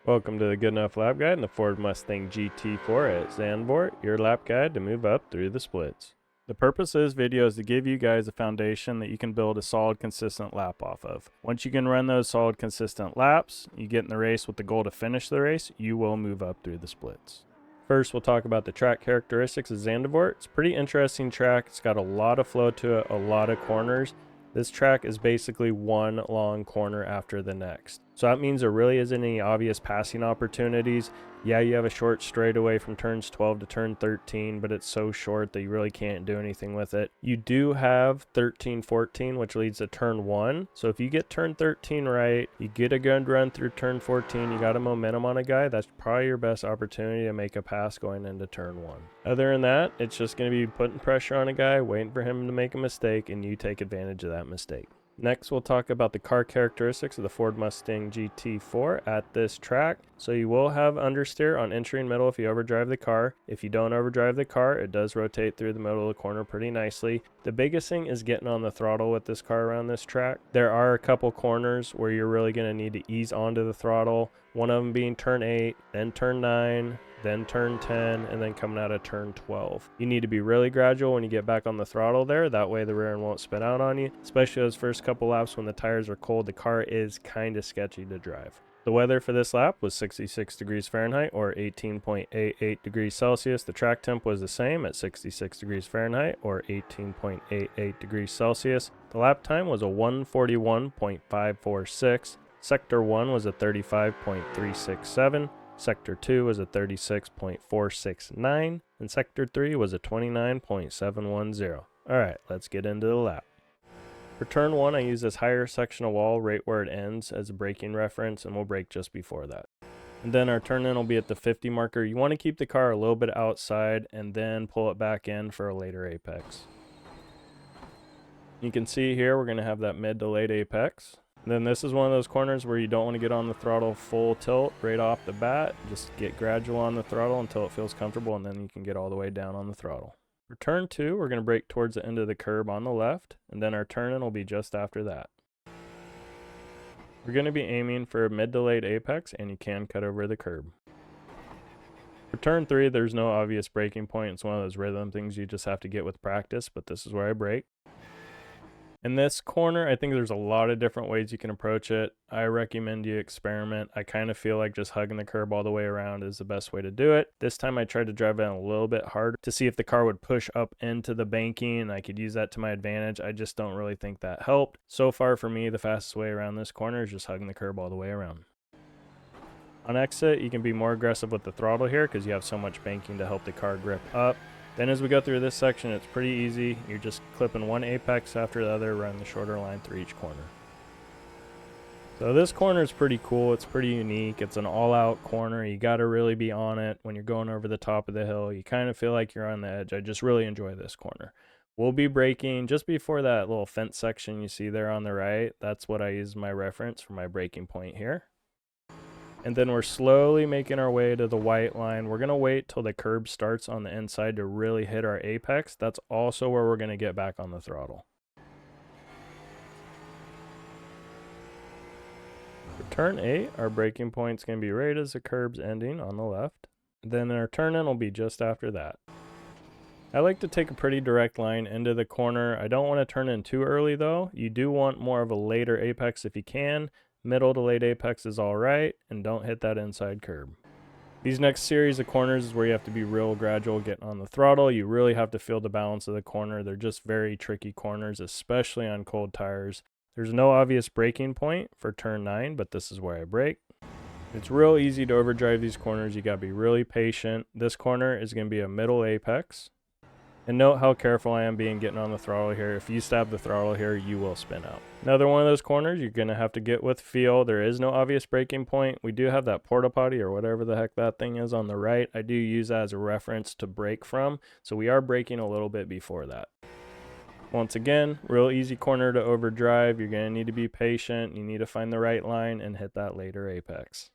Welcome to the Good Enough Lap Guide in the Ford Mustang GT4 at Zandvoort, your lap guide to move up through the splits. The purpose of this video is to give you guys a foundation that you can build a solid, consistent lap off of. Once you can run those solid, consistent laps, you get in the race with the goal to finish the race, you will move up through the splits. First, we'll talk about the track characteristics of Zandvoort. It's a pretty interesting track. It's got a lot of flow to it, a lot of corners. This track is basically one long corner after the next. So that means there really isn't any obvious passing opportunities. Yeah, you have a short straightaway from turns 12 to turn 13, but it's so short that you really can't do anything with it. You do have 13, 14, which leads to turn 1. So if you get turn 13 right, you get a good run through turn 14, you got a momentum on a guy, that's probably your best opportunity to make a pass going into turn 1. Other than that, it's just going to be putting pressure on a guy, waiting for him to make a mistake, and you take advantage of that mistake. Next, we'll talk about the car characteristics of the Ford Mustang GT4 at this track. So you will have understeer on entry and middle if you overdrive the car. If you don't overdrive the car, it does rotate through the middle of the corner pretty nicely. The biggest thing is getting on the throttle with this car around this track. There are a couple corners where you're really going to need to ease onto the throttle. One of them being turn 8, then turn 9, then turn 10, and then coming out of turn 12. You need to be really gradual when you get back on the throttle there. That way the rear end won't spin out on you, especially those first couple laps when the tires are cold. The car is kind of sketchy to drive. The weather for this lap was 66 degrees Fahrenheit or 18.88 degrees Celsius. The track temp was the same at 66 degrees Fahrenheit or 18.88 degrees Celsius. The lap time was a 141.546. Sector 1 was a 35.367. Sector 2 was a 36.469, and Sector 3 was a 29.710. Alright, let's get into the lap. For turn 1, I use this higher section of wall right where it ends as a braking reference, and we'll brake just before that. And then our turn in will be at the 50 marker. You want to keep the car a little bit outside and then pull it back in for a later apex. You can see here we're going to have that mid to late apex. Then this is one of those corners where you don't want to get on the throttle full tilt right off the bat. Just get gradual on the throttle until it feels comfortable, and then you can get all the way down on the throttle. For turn 2, we're going to brake towards the end of the curb on the left, and then our turn-in will be just after that. We're going to be aiming for a mid to late apex, and you can cut over the curb. For turn 3, there's no obvious braking point. It's one of those rhythm things you just have to get with practice, but this is where I brake. In this corner, I think there's a lot of different ways you can approach it. I recommend you experiment. I kind of feel like just hugging the curb all the way around is the best way to do it. This time I tried to drive it a little bit harder to see if the car would push up into the banking and I could use that to my advantage. I just don't really think that helped. So far for me, the fastest way around this corner is just hugging the curb all the way around. On exit, you can be more aggressive with the throttle here because you have so much banking to help the car grip up. Then as we go through this section, it's pretty easy. You're just clipping one apex after the other, running the shorter line through each corner. So this corner is pretty cool. It's pretty unique. It's an all-out corner. You got to really be on it when you're going over the top of the hill. You kind of feel like you're on the edge. I just really enjoy this corner. We'll be braking just before that little fence section you see there on the right. That's what I use my reference for my braking point here. And then we're slowly making our way to the white line. We're going to wait till the curb starts on the inside to really hit our apex. That's also where we're going to get back on the throttle. For turn 8, our braking point's going to be right as the curb's ending on the left. Then our turn-in will be just after that. I like to take a pretty direct line into the corner. I don't want to turn in too early though. You do want more of a later apex if you can. Middle to late apex is alright, and don't hit that inside curb. These next series of corners is where you have to be real gradual getting on the throttle. You really have to feel the balance of the corner. They're just very tricky corners, especially on cold tires. There's no obvious braking point for turn 9, but this is where I brake. It's real easy to overdrive these corners. You gotta be really patient. This corner is gonna be a middle apex. And note how careful I am getting on the throttle here. If you stab the throttle here, you will spin out. Another one of those corners you're going to have to get with feel. There is no obvious braking point. We do have that porta potty or whatever the heck that thing is on the right. I do use that as a reference to brake from. So we are braking a little bit before that. Once again, real easy corner to overdrive. You're going to need to be patient. You need to find the right line and hit that later apex.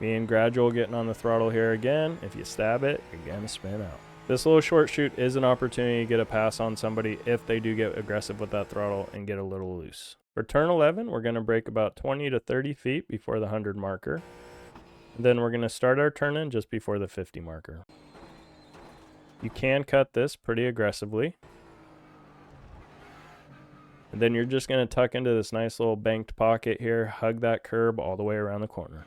Being gradual, getting on the throttle here again. If you stab it, you're going to spin out. This little short shoot is an opportunity to get a pass on somebody if they do get aggressive with that throttle and get a little loose. For turn 11, we're going to brake about 20 to 30 feet before the 100 marker. Then we're going to start our turn in just before the 50 marker. You can cut this pretty aggressively. And then you're just going to tuck into this nice little banked pocket here, hug that curb all the way around the corner.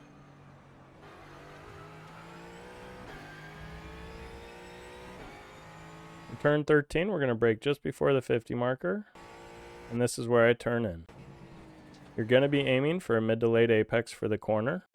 In turn 13, we're going to brake just before the 50 marker. And this is where I turn in. You're going to be aiming for a mid to late apex for the corner.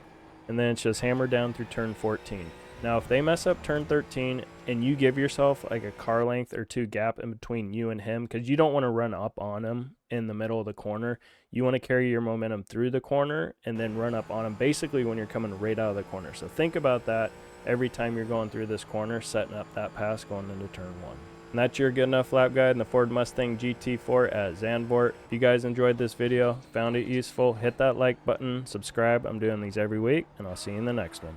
And then it's just hammer down through turn 14. Now if they mess up turn 13 and you give yourself like a car length or two gap in between you and him, because you don't want to run up on him in the middle of the corner, you want to carry your momentum through the corner and then run up on him basically when you're coming right out of the corner. So think about that every time you're going through this corner, setting up that pass going into turn 1. And that's your good enough lap guide in the Ford Mustang GT4 at Zandvoort. If you guys enjoyed this video, found it useful, hit that like button, subscribe. I'm doing these every week, and I'll see you in the next one.